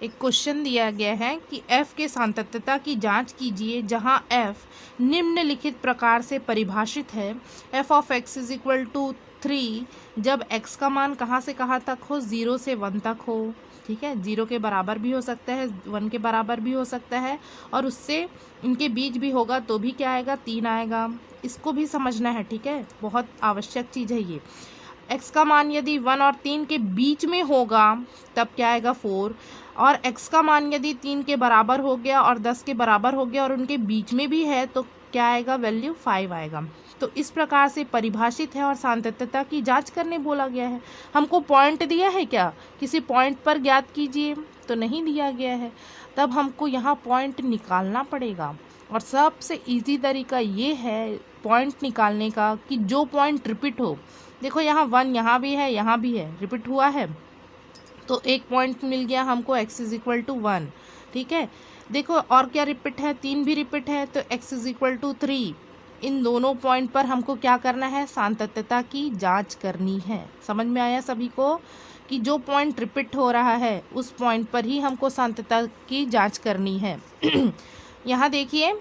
एक क्वेश्चन दिया गया है कि f के सातत्यता की जांच कीजिए जहां f निम्नलिखित प्रकार से परिभाषित है। f of x is equal to 3 जब x का मान कहाँ से कहाँ तक हो, 0 से 1 तक हो। ठीक है, 0 के बराबर भी हो सकता है, 1 के बराबर भी हो सकता है, और उससे इनके बीच भी होगा तो भी क्या आएगा, 3 आएगा। इसको भी समझना है। ठीक है, बहुत आवश्यक चीज़ है ये। x का मान यदि 1 और 3 के बीच में होगा तब क्या आएगा, 4। और x का मान यदि 3 के बराबर हो गया और 10 के बराबर हो गया और उनके बीच में भी है तो क्या आएगा, वैल्यू 5 आएगा। तो इस प्रकार से परिभाषित है और सातत्यता की जांच करने बोला गया है। हमको पॉइंट दिया है क्या, किसी पॉइंट पर ज्ञात कीजिए, तो नहीं दिया गया है। तब हमको यहाँ पॉइंट निकालना पड़ेगा, और सबसे इजी तरीका ये है पॉइंट निकालने का कि जो पॉइंट रिपीट हो। देखो यहाँ 1 यहाँ भी है, यहाँ भी है, रिपीट हुआ है, तो एक पॉइंट मिल गया हमको, x इज इक्वल टू 1। ठीक है, देखो और क्या रिपीट है, 3 भी रिपीट है, तो x इज इक्वल टू 3। इन दोनों पॉइंट पर हमको क्या करना है, सातत्यता की जांच करनी है। समझ में आया सभी को कि जो पॉइंट रिपीट हो रहा है उस पॉइंट पर ही हमको सातत्यता की जांच करनी है। यहाँ देखिए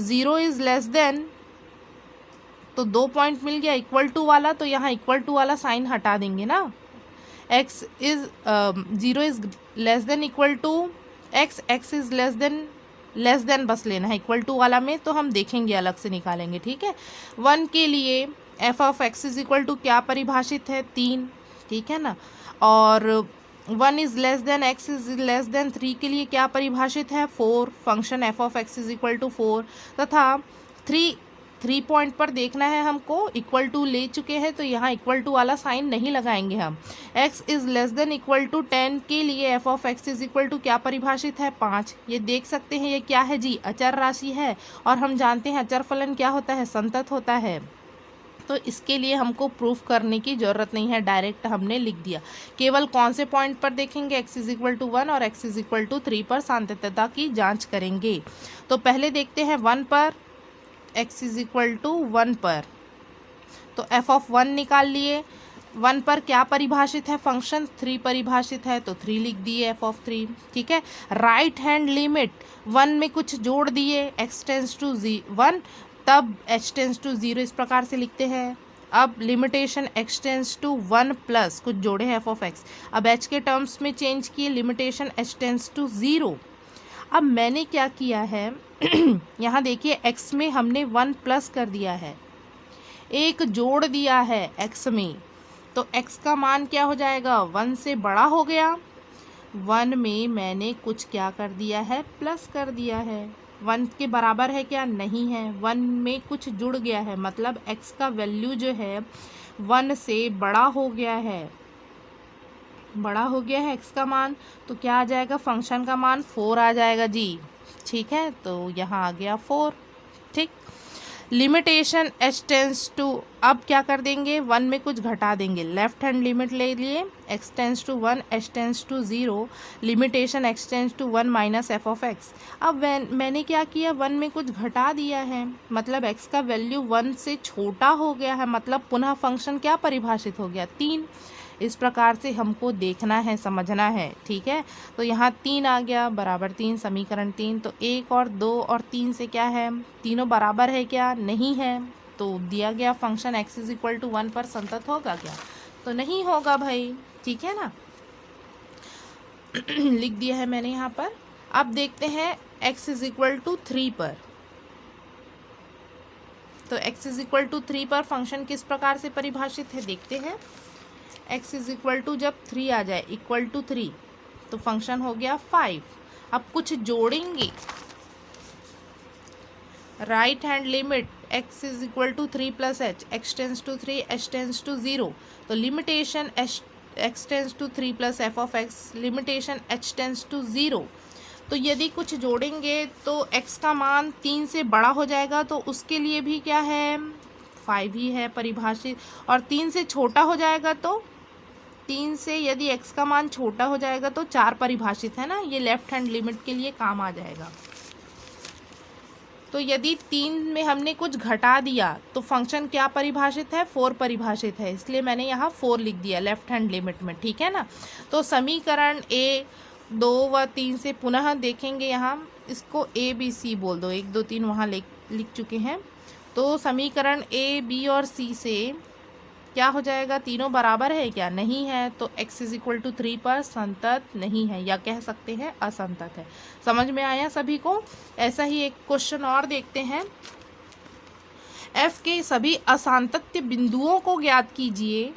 0 इज लेस देन, तो 2 पॉइंट मिल गया इक्वल टू वाला, तो यहाँ इक्वल टू वाला साइन हटा देंगे ना। x is 0 is less than equal to x is less than बस लेना है, इक्वल टू वाला में तो हम देखेंगे, अलग से निकालेंगे। ठीक है, 1 के लिए f of x is equal to क्या परिभाषित है, 3। ठीक है ना, और 1 is less than x is less than 3 के लिए क्या परिभाषित है, 4। Function f of x is equal to 4 तथा 3 पॉइंट पर देखना है हमको, इक्वल टू ले चुके हैं तो यहाँ इक्वल टू वाला साइन नहीं लगाएंगे हम। x is less than equal to 10 के लिए f of x is equal to क्या परिभाषित है, 5। ये देख सकते हैं ये क्या है जी, अचर राशि है, और हम जानते हैं अचर फलन क्या होता है, संतत होता है। तो इसके लिए हमको प्रूफ करने की ज़रूरत नहीं है, डायरेक्ट हमने लिख दिया। केवल कौन से पॉइंट पर देखेंगे, x इज इक्वल टू 1 और x इज इक्वल टू 3 पर सातत्यता की जाँच करेंगे। तो पहले देखते हैं 1 पर, x इज इक्वल टू 1 पर, तो f ऑफ 1 निकाल लिए। 1 पर क्या परिभाषित है फंक्शन, 3 परिभाषित है, तो 3 लिख दिए f ऑफ 3। ठीक है, राइट हैंड लिमिट 1 में कुछ जोड़ दिए, x टेंस टू 1 तब h टेंस टू 0, इस प्रकार से लिखते हैं। अब limitation x tends to 1 plus कुछ जोड़े हैं f ऑफ x, अब h के टर्म्स में चेंज किए, लिमिटेशन h टेंस टू 0। अब मैंने क्या किया है यहाँ देखिए x में हमने 1 प्लस कर दिया है, एक जोड़ दिया है x में, तो x का मान क्या हो जाएगा, 1 से बड़ा हो गया। 1 में मैंने कुछ क्या कर दिया है, प्लस कर दिया है। 1 के बराबर है क्या, नहीं है, 1 में कुछ जुड़ गया है, मतलब x का वैल्यू जो है 1 से बड़ा हो गया है, बड़ा हो गया है x का मान, तो क्या आ जाएगा, फंक्शन का मान 4 आ जाएगा जी। ठीक है, तो यहाँ आ गया 4। ठीक, लिमिटेशन h टेंस टू, अब क्या कर देंगे, 1 में कुछ घटा देंगे, लेफ्ट हैंड लिमिट ले लिए, x tends to 1 h tends to 0, limitation x tends to 1 minus f of x। अब मैंने क्या किया, 1 में कुछ घटा दिया है, मतलब x का वैल्यू 1 से छोटा हो गया है, मतलब पुनः फंक्शन क्या परिभाषित हो गया, 3। इस प्रकार से हमको देखना है, समझना है। ठीक है, तो यहाँ 3 आ गया, बराबर 3, समीकरण 3। तो 1 और 2 और 3 से क्या है, तीनों बराबर है क्या, नहीं है, तो दिया गया function x is equal to 1 पर संतत होगा क्या, तो नहीं होगा भाई। ठीक है ना, लिख दिया है मैंने यहाँ पर। अब देखते हैं x इज इक्वल टू 3 पर, तो x इज इक्वल टू 3 पर फंक्शन किस प्रकार से परिभाषित है, देखते हैं। x इज इक्वल टू जब 3 आ जाए, इक्वल टू 3, तो फंक्शन हो गया 5। अब कुछ जोड़ेंगे, right hand limit x is equal to 3 plus h, x tends to 3 h tends to 0, तो limitation x tends to 3 plus f of x, limitation h tends to 0। तो यदि कुछ जोड़ेंगे तो x का मान 3 से बड़ा हो जाएगा, तो उसके लिए भी क्या है, 5 ही है परिभाषित, और 3 से छोटा हो जाएगा तो 3 से यदि x का मान छोटा हो जाएगा तो 4 परिभाषित है ना, ये लेफ्ट हैंड लिमिट के लिए काम आ जाएगा। तो यदि 3 में हमने कुछ घटा दिया तो फंक्शन क्या परिभाषित है, 4 परिभाषित है, इसलिए मैंने यहाँ 4 लिख दिया लेफ्ट हैंड लिमिट में। ठीक है ना, तो समीकरण A 2 व 3 से पुनः देखेंगे, यहाँ इसको ए बी सी बोल दो, 1 2 3 वहाँ लिख चुके हैं। तो समीकरण ए बी और सी से क्या हो जाएगा, तीनों बराबर है क्या, नहीं है, तो x इज इक्वल टू 3 पर संतत नहीं है, या कह सकते हैं असंतत है। समझ में आया सभी को। ऐसा ही एक क्वेश्चन और देखते हैं। f के सभी असांतत्य बिंदुओं को ज्ञात कीजिए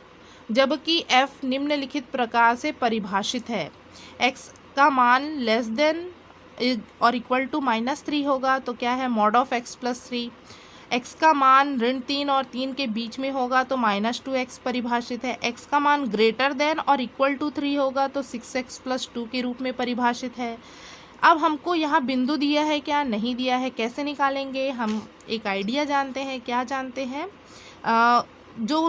जबकि f निम्नलिखित प्रकार से परिभाषित है। x का मान लेस देन और इक्वल टू -3 होगा, तो क्या है, mod of x plus 3। x का मान -3 और 3 के बीच में होगा तो -2x परिभाषित है। x का मान ग्रेटर देन और इक्वल टू 3 होगा तो 6x प्लस 2 के रूप में परिभाषित है। अब हमको यहाँ बिंदु दिया है क्या, नहीं दिया है, कैसे निकालेंगे, हम एक आइडिया जानते हैं। क्या जानते हैं, जो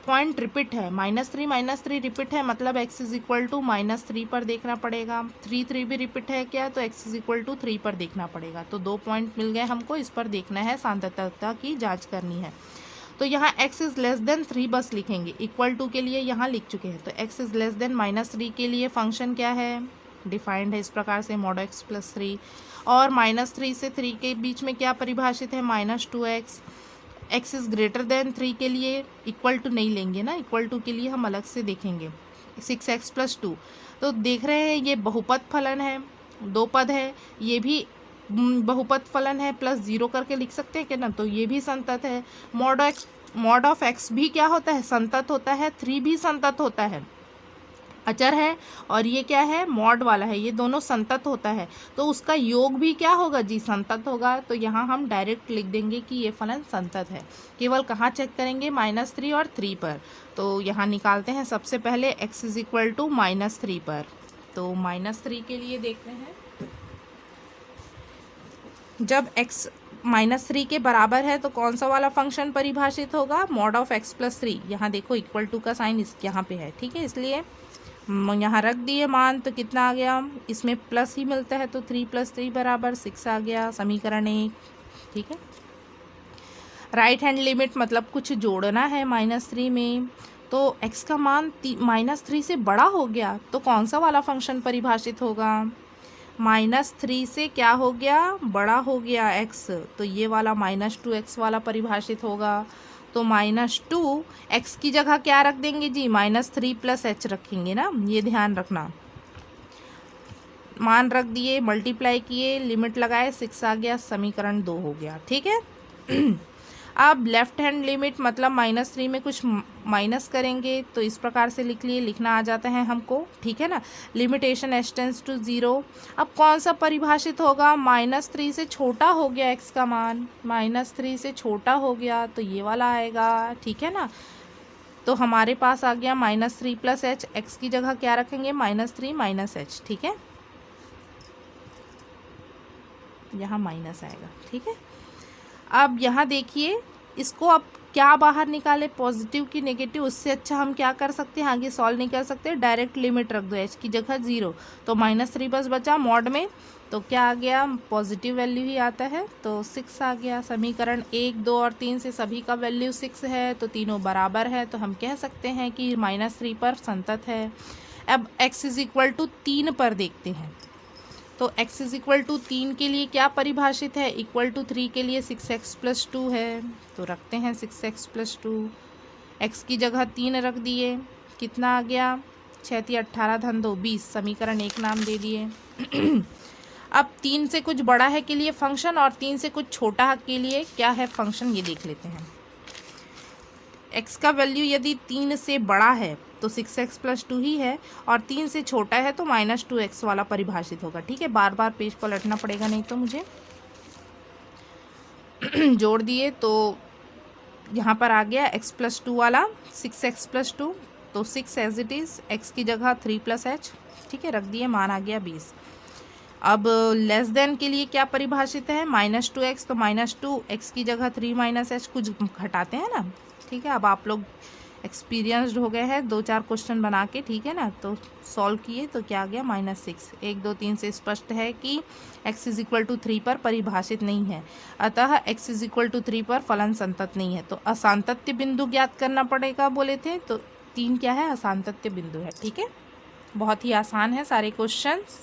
पॉइंट रिपीट है -3 रिपीट है, मतलब x इज इक्वल टू -3 पर देखना पड़ेगा। 3 भी रिपीट है क्या, तो x इज इक्वल टू 3 पर देखना पड़ेगा। तो 2 पॉइंट मिल गए हमको, इस पर देखना है, सांतत्यता की जांच करनी है। तो यहाँ x इज लेस देन 3 बस लिखेंगे, इक्वल टू के लिए यहाँ लिख चुके हैं। तो x इज लेस देन -3 के लिए फंक्शन क्या है, डिफाइंड है इस प्रकार से, मॉड x प्लस 3। और -3 से 3 के बीच में क्या परिभाषित है, -2x। x is greater than 3 के लिए इक्वल टू नहीं लेंगे ना, इक्वल टू के लिए हम अलग से देखेंगे, 6x प्लस 2। तो देख रहे हैं ये बहुपद फलन है, 2 पद है, ये भी बहुपद फलन है, प्लस 0 करके लिख सकते हैं क्या ना, तो ये भी संतत है। मॉड ऑफ x भी क्या होता है, संतत होता है। 3 भी संतत होता है, अचर है, और ये क्या है, मॉड वाला है, ये दोनों संतत होता है, तो उसका योग भी क्या होगा जी, संतत होगा। तो यहाँ हम डायरेक्ट लिख देंगे कि ये फलन संतत है। केवल कहाँ चेक करेंगे, -3 और 3 पर। तो यहाँ निकालते हैं सबसे पहले x इज इक्वल टू -3 पर। तो -3 के लिए देखते हैं, जब x -3 के बराबर है तो कौन सा वाला फंक्शन परिभाषित होगा, मॉड ऑफ x प्लस 3। यहाँ देखो इक्वल टू का साइन यहाँ पे है, ठीक है, इसलिए यहाँ रख दिए मान, तो कितना आ गया, इसमें प्लस ही मिलता है, तो 3 + 3 बराबर 6 आ गया, समीकरण 1, ठीक है। राइट हैंड लिमिट मतलब कुछ जोड़ना है -3 में, तो x का मान -3 से बड़ा हो गया तो कौन सा वाला फंक्शन परिभाषित होगा, -3 से क्या हो गया, बड़ा हो गया x, तो ये वाला -2x वाला परिभाषित होगा। तो -2 x की जगह क्या रख देंगे जी, -3 + h रखेंगे ना, ये ध्यान रखना। मान रख दिए, मल्टीप्लाई किए, लिमिट लगाए, 6 आ गया, समीकरण 2 हो गया, ठीक है। अब लेफ्ट हैंड लिमिट मतलब -3 में कुछ माइनस करेंगे, तो इस प्रकार से लिख लिए, लिखना आ जाता है हमको, ठीक है ना। Limitation h tends to 0। अब कौन सा परिभाषित होगा, -3 से छोटा हो गया x का मान, -3 से छोटा हो गया तो ये वाला आएगा, ठीक है ना। तो हमारे पास आ गया -3 + h, x की जगह क्या रखेंगे, -3 - h, ठीक है, यहाँ माइनस आएगा, ठीक है। अब यहाँ देखिए, इसको अब क्या बाहर निकाले, पॉजिटिव की नेगेटिव, उससे अच्छा हम क्या कर सकते हैं, आगे सॉल्व नहीं कर सकते, डायरेक्ट लिमिट रख दो, h की जगह 0, तो -3 बस बचा मॉड में, तो क्या आ गया, पॉजिटिव वैल्यू ही आता है, तो 6 आ गया। समीकरण 1 2 और 3 से सभी का वैल्यू 6 है, तो तीनों बराबर है, तो हम कह सकते हैं कि -3 पर संतत है। अब x इज इक्वल टू 3 पर देखते हैं, तो x इज इक्वल टू 3 के लिए क्या परिभाषित है, इक्वल टू 3 के लिए 6x प्लस 2 है, तो रखते हैं 6x प्लस 2, x की जगह 3 रख दिए, कितना आ गया, 6 × 18 धन 2 20, समीकरण 1 नाम दे दिए। अब 3 से कुछ बड़ा है के लिए फंक्शन और 3 से कुछ छोटा है के लिए क्या है फंक्शन, ये देख लेते हैं। x का वैल्यू यदि 3 से बड़ा है तो 6x प्लस 2 ही है, और 3 से छोटा है तो -2x वाला परिभाषित होगा, ठीक है। बार बार पेज पलटना पड़ेगा नहीं तो मुझे। जोड़ दिए तो यहाँ पर आ गया x प्लस 2 वाला 6x प्लस 2, तो 6 एज इट इज़, x की जगह 3 + h, ठीक है, रख दिए, मान आ गया 20। अब लेस देन के लिए क्या परिभाषित है, -2x, तो -2 x की जगह 3 - h, कुछ घटाते हैं ना, ठीक है। अब आप लोग एक्सपीरियंस्ड हो गए हैं, 2-4 क्वेश्चन बना के, ठीक है ना, तो सॉल्व किए तो क्या आ गया, -6। 1 2 3 से स्पष्ट है कि x इज इक्वल टू 3 पर परिभाषित नहीं है, अतः x इज इक्वल टू 3 पर फलन संतत नहीं है। तो असांतत्य बिंदु ज्ञात करना पड़ेगा बोले थे, तो 3 क्या है, असांतत्य बिंदु है, ठीक है। बहुत ही आसान है सारे क्वेश्चंस।